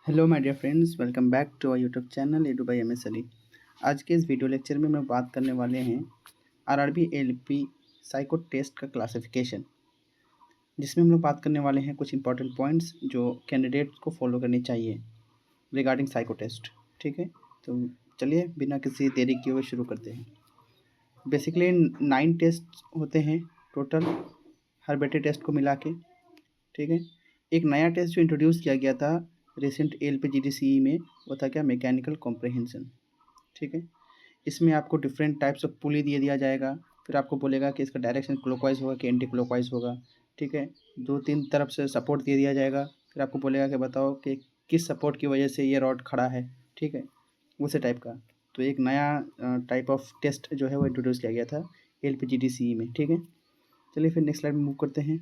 Hello my dear friends, welcome back to our YouTube channel Edu by MS Ali. आज के इस video lecture में हम बात करने वाले हैं आरआरबी एलपी साइको टेस्ट का क्लासिफिकेशन, जिसमें हम लोग बात करने वाले हैं कुछ इंपॉर्टेंट पॉइंट्स जो कैंडिडेट्स को फॉलो करनी चाहिए रिगार्डिंग साइको टेस्ट। ठीक है, तो चलिए बिना किसी देरी किए हुए शुरू करते हैं। बेसिकली 9 टेस्ट होते हैं टोटल, हर बेटे टेस्ट को मिला के। ठीक है, एक नया टेस्ट जो इंट्रोड्यूस किया गया था रिसेंट एलपीजीडीसीई में, वो था क्या, मैकेनिकल कॉम्प्रहेंशन। ठीक है, इसमें आपको डिफरेंट टाइप्स ऑफ पुली दे दिया जाएगा, फिर आपको बोलेगा कि इसका डायरेक्शन क्लॉकवाइज होगा कि एंटी क्लॉकवाइज होगा। ठीक है, 2-3 तरफ से सपोर्ट दे दिया जाएगा, फिर आपको बोलेगा कि बताओ कि किस सपोर्ट की वजह से ये रॉड खड़ा है। ठीक है, उसी टाइप का। तो एक नया टाइप ऑफ टेस्ट जो है वो इंट्रोड्यूस किया गया था एलपीजीडीसीई में। ठीक है, चलिए फिर नेक्स्ट स्लाइड में मूव करते हैं।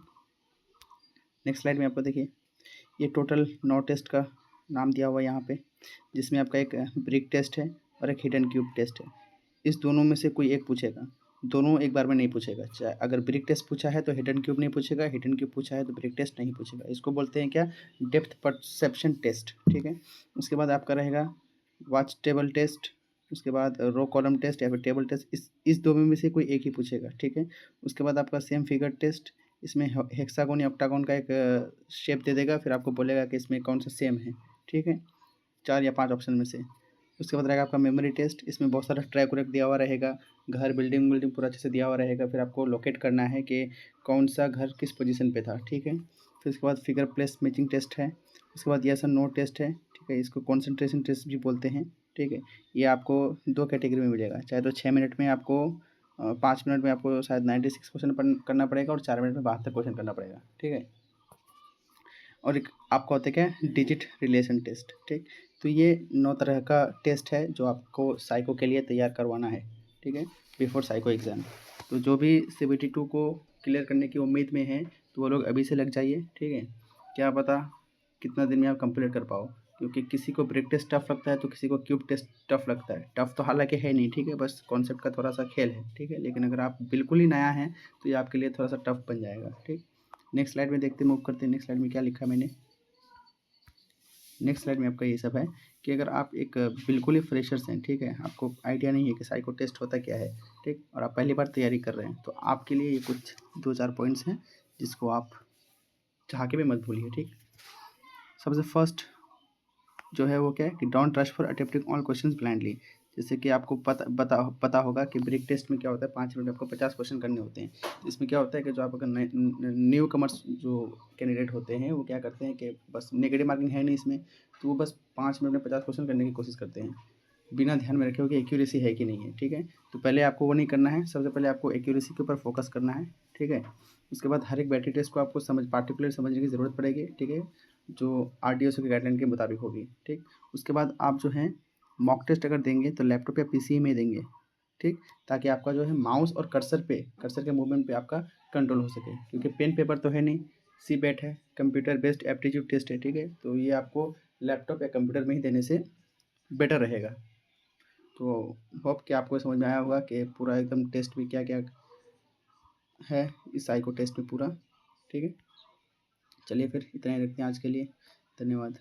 नेक्स्ट स्लाइड में आपको देखिए, ये टोटल 9 टेस्ट का नाम दिया हुआ है यहाँ पे, जिसमें आपका एक ब्रिक टेस्ट है और एक हिडन क्यूब टेस्ट है। इस दोनों में से कोई एक पूछेगा, दोनों एक बार में नहीं पूछेगा। चाहे अगर ब्रिक टेस्ट पूछा है तो हिडन क्यूब नहीं पूछेगा, हिडन क्यूब पूछा है तो ब्रिक टेस्ट नहीं पूछेगा। इसको बोलते हैं क्या, डेप्थ परसेप्शन टेस्ट। ठीक है, उसके बाद आपका रहेगा वॉच टेबल टेस्ट, उसके बाद रो कॉलम टेस्ट या फिर टेबल टेस्ट। इस दो में से कोई एक ही पूछेगा। ठीक है, उसके बाद आपका सेम फिगर टेस्ट, इसमें हेक्सागोन या ऑक्टागोन का एक शेप दे देगा, फिर आपको बोलेगा कि इसमें कौन सा सेम है। ठीक है, 4 या 5 ऑप्शन में से। उसके बाद रहेगा आपका मेमोरी टेस्ट, इसमें बहुत सारा ट्रैक व्रैक दिया हुआ रहेगा, घर बिल्डिंग विल्डिंग पूरा अच्छे से दिया हुआ रहेगा, फिर आपको लोकेट करना है कि कौन सा घर किस पोजीशन पे था। ठीक है, फिर उसके बाद फिगर प्लेस मैचिंग टेस्ट है, उसके बाद यस और नो टेस्ट है। ठीक है, इसको कॉन्सेंट्रेशन टेस्ट भी बोलते हैं। ठीक है, ये आपको 2 कैटेगरी में मिलेगा, चाहे तो 6 मिनट में आपको 5 मिनट में आपको शायद 96 क्वेश्चन करना पड़ेगा और 4 मिनट में 72 क्वेश्चन करना पड़ेगा। ठीक है, और एक आपका होता है क्या, डिजिट रिलेशन टेस्ट। ठीक, तो ये 9 तरह का टेस्ट है जो आपको साइको के लिए तैयार करवाना है। ठीक है, बिफोर साइको एग्ज़ाम। तो जो भी CBT 2 को क्लियर करने की उम्मीद में है तो वो लोग अभी से लग जाइए। ठीक है, क्या पता कितना दिन में आप कंप्लीट कर पाओ, क्योंकि किसी को ब्रेक टेस्ट टफ लगता है तो किसी को क्यूब टेस्ट टफ लगता है। टफ तो हालांकि है नहीं, ठीक है, बस कॉन्सेप्ट का थोड़ा सा खेल है। ठीक है, लेकिन अगर आप बिल्कुल ही नया हैं तो ये आपके लिए थोड़ा सा टफ बन जाएगा। ठीक, नेक्स्ट स्लाइड में देखते मूव करते हैं। नेक्स्ट स्लाइड में क्या लिखा मैंने, नेक्स्ट स्लाइड में आपका ये सब है कि अगर आप एक बिल्कुल ही फ्रेशर्स हैं, ठीक है, आपको आइडिया नहीं है कि साइको टेस्ट होता क्या है, ठीक, और आप पहली बार तैयारी कर रहे हैं, तो आपके लिए ये कुछ 2-4 पॉइंट्स हैं जिसको आप चाह के भी मत भूलिए। ठीक, सबसे फर्स्ट जो है वो क्या है कि don't rush for attempting all questions blindly. जैसे कि आपको पता होगा कि ब्रेक टेस्ट में क्या होता है, 5 मिनट में आपको 50 क्वेश्चन करने होते हैं। तो इसमें क्या होता है कि जो आप अगर न्यू कमर्स जो कैंडिडेट होते हैं वो क्या करते हैं कि बस नेगेटिव मार्किंग है नहीं इसमें, तो वो बस 5 मिनट में 50 क्वेश्चन करने की कोशिश करते हैं, बिना ध्यान में रखे हो कि एक्यूरेसी है कि नहीं है। ठीक है, तो पहले आपको वो नहीं करना है, सबसे पहले आपको एक्यूरेसी के ऊपर फोकस करना है। ठीक है, उसके बाद हर एक बैटरी टेस्ट को आपको पार्टिकुलर समझने की ज़रूरत पड़ेगी। ठीक है, जो RDSO की गाइडलाइन के मुताबिक होगी। ठीक, उसके बाद आप जो है मॉक टेस्ट अगर देंगे तो लैपटॉप या PC में देंगे। ठीक, ताकि आपका जो है माउस और कर्सर के मूवमेंट पे आपका कंट्रोल हो सके, क्योंकि पेन पेपर तो है नहीं, CBAT है, कंप्यूटर बेस्ड एप्टीट्यूड टेस्ट है। ठीक है, तो ये आपको लैपटॉप या कंप्यूटर में ही देने से बेटर रहेगा। तो होप कि आपको समझ में आया होगा कि पूरा एकदम टेस्ट में क्या क्या है इस साइको टेस्ट में पूरा। ठीक है, चलिए फिर इतना ही रखते हैं आज के लिए, धन्यवाद।